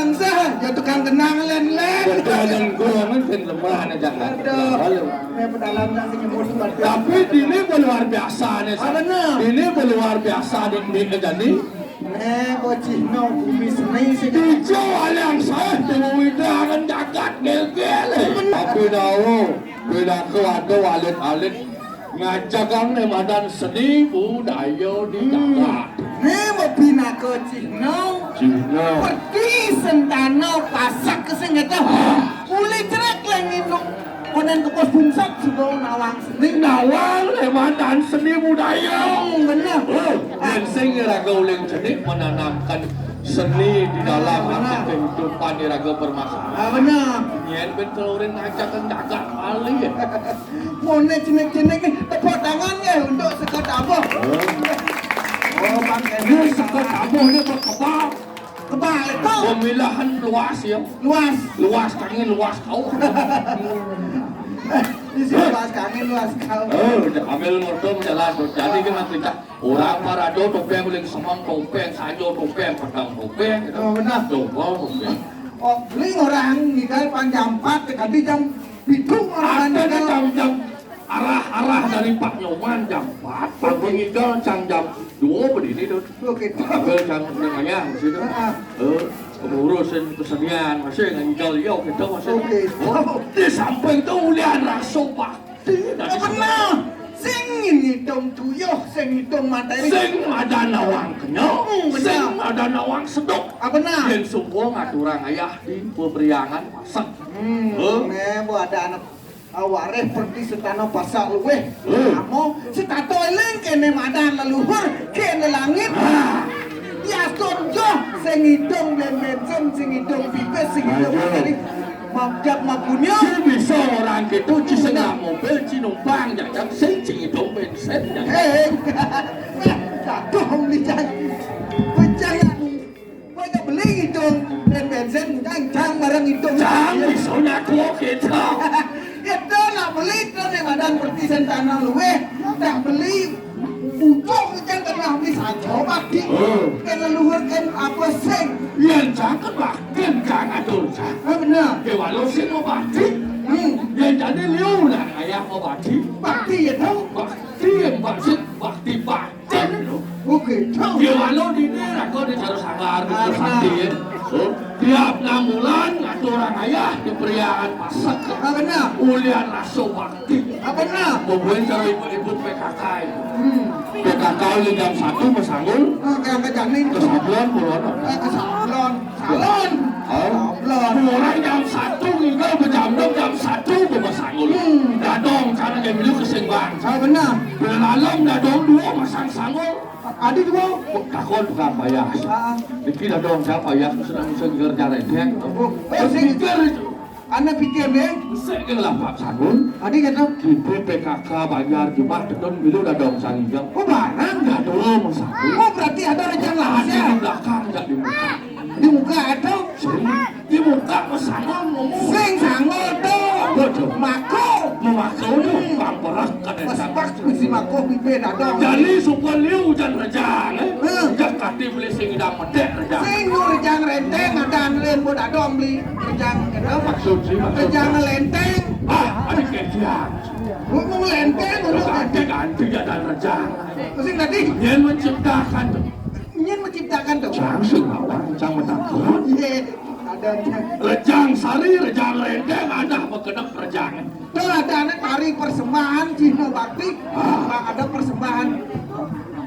nang sah, ya tukang kenang len. Jangan golongan kan lemah aja kan. Pedalam yang nyebut Tapi ini luar biasa nih. Ini luar biasa di jadi. Bocino bumi seni sih. Dijual yang saya dengan jagat gel-gel. Tapi tahu beda ke alit-alit ngajagang madan seni budaya di jagat. Mau bina ke Cino. Pergi sentano pasak kesengatan. Mulai cerak lagi dong. Konen ke pos bungsak juga nawang seni. Nawang madan seni budaya. Benar. Dan sehingga raga uling seni menanamkan seni di dalam kehidupan di raga bermasalah. Benar. Yang benturin ngajagang jagat kali ya. Mone cinek-cinek tepuk tangan ya untuk sekat apa? Bang ini sekat apa ini berkebal. Kebal itu. Pemilahan luas ya. Luas kangen luas kau. Di sini luas kangen luas kau. Ambil motor jalan. Jadi kita cerita orang parado topeng uling semang topeng, sajo topeng, pedang topeng. Benar. Topeng. Oh, beli orang nikah jam 4 ganti jam 7 orang Ada nikah. jam arah dari Pak Nyoman jam 4, Pak Pengidal jam 2 berdiri tuh. Oke. Ambil jam namanya masih itu. Pengurusin kesenian masih ngidal ya kita masih. Oke. Di samping itu ulian raso bakti. Benar. Sing ngitung tuyuh, sing ngitung materi. Sing ada nawang kenyong, Benar. sing ada nawang sedok. Benar. Yang sungguh ngaturang ayah di pemberiangan masak. Buat ada anak awareh pergi setano pasak luweh. Amo setato eling kene madan leluhur kene langit. Ya tonjo sing ngitung bensin, sing ngitung pipes, sing ngitung materi. Mabjak mapunya. Bisa orang gitu cisena mobil cinumpang jangan sing hidung bensin. Jatuh licang. Jangan. Banyak beli hidung bensin jangan barang hidung. Jangan bisa ngaku kita. Itu nak beli itu nih badan pertisan tanah luwe. Tak beli ujung jangan kena bisa coba di. Kena luhur kan apa sing. Yang jangan bahkan jangan dosa. Benar. Walau sih mau bakti. Yang jadi liu lah ayah mau bakti. Bakti ya tahu. Bakti yang bakti bakti. Oke tahu. Ya walau di ini aku harus sabar sakti ya. Tiap 6 bulan ngatur orang ayah di periaan pasak. Benar. Ulian raso bakti. Benar. Membuat cara ibu-ibu PKK itu. PKK ulian jam 1 mesanggul. Kayak kejanin. Kesablon puluhan. Kesablon. Salon. Sablon. Mulai jam 1 hingga jam 6 jam 1 mesanggul. Dadong cara jam itu kesenggang. Benar. Belalang dadong 2 masang sanggul. Adik dua. Takut bukan payah. Iki dadong siapa payah sedang seger cara itu. Sing Pikir itu. Anda pikir deh. Saya lah Pak Sangun. Adik kata. Kipu PKK Banjar Jumat dedon bilu dadong sangigang. Oh barang. Enggak dulu mesanggul. Oh berarti ada rencana Di rahasia. belakang enggak di muka. Di muka atau Di muka mesanggul ngomong. sing sanggol tuh. Betul. Mako. Memakau itu pamperak kan Pas si mako pipe dadong. jadi suka liu dan rejang jak kati beli sing idam medek rejang Sing nu rejang renteng ada len bo dadong beli rejang kenapa? maksud sih Rejang lenteng. adik ketiak Ngomong lenteng terus udah ganti ya dan rejang sing tadi yang menciptakan ingin menciptakan tuh. jang singawang jang metakut Iya. Ada rejang sari rejang lenteng ada bekedek rejang tuh ada anak tari persembahan Cina Bakti. Ada persembahan.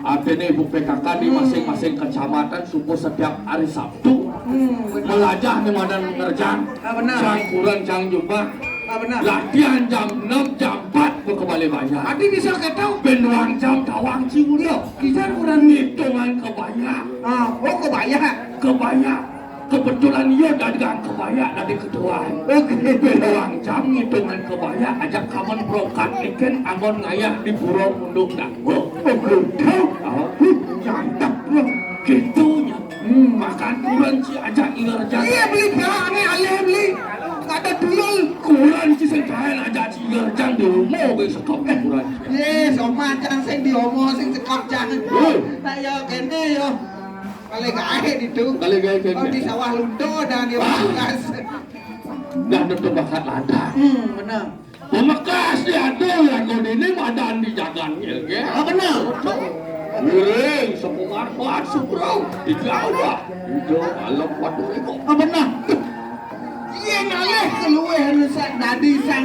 Artinya ibu PKK di masing-masing kecamatan subuh setiap hari Sabtu melajah di mana ngerjang Benar. jang kurang jang jumpa Benar. latihan jam 6 jam 4 kembali banyak Adi bisa ketau. benuang jam tawang ciulo Kita kurang hitungan kebanyak oh kebanyakan. kebanyak kebetulan iya dagang kebanyak dari ketua Oke. benuang jam hitungan kebanyak ajak kamu brokat ikan agon ngayah di pura munduk danggo jantap loh gitunya makan kurang si ajak ilerjang Iya beli barang alih beli. Nggak ada dulul. kurang si sekain ajak si ilerjang di rumah ke sekop kurang Yes, oma jangan sing diomo sing sekap jangan. Nah yo kene yo. Kali gae itu. Kali gae kayak Oh, di gitu. sawah lundo dan dia bekas. Dah tentu bakat ladang. Benar. Pemekas dia tuh yang kau ini madan di jagannya, ke? Ah, benar. Miring, sepungan kuat sebrau, di Jawa. Itu alam waduh itu. Ah, benar. Iya ngalih keluar nusa dadi sang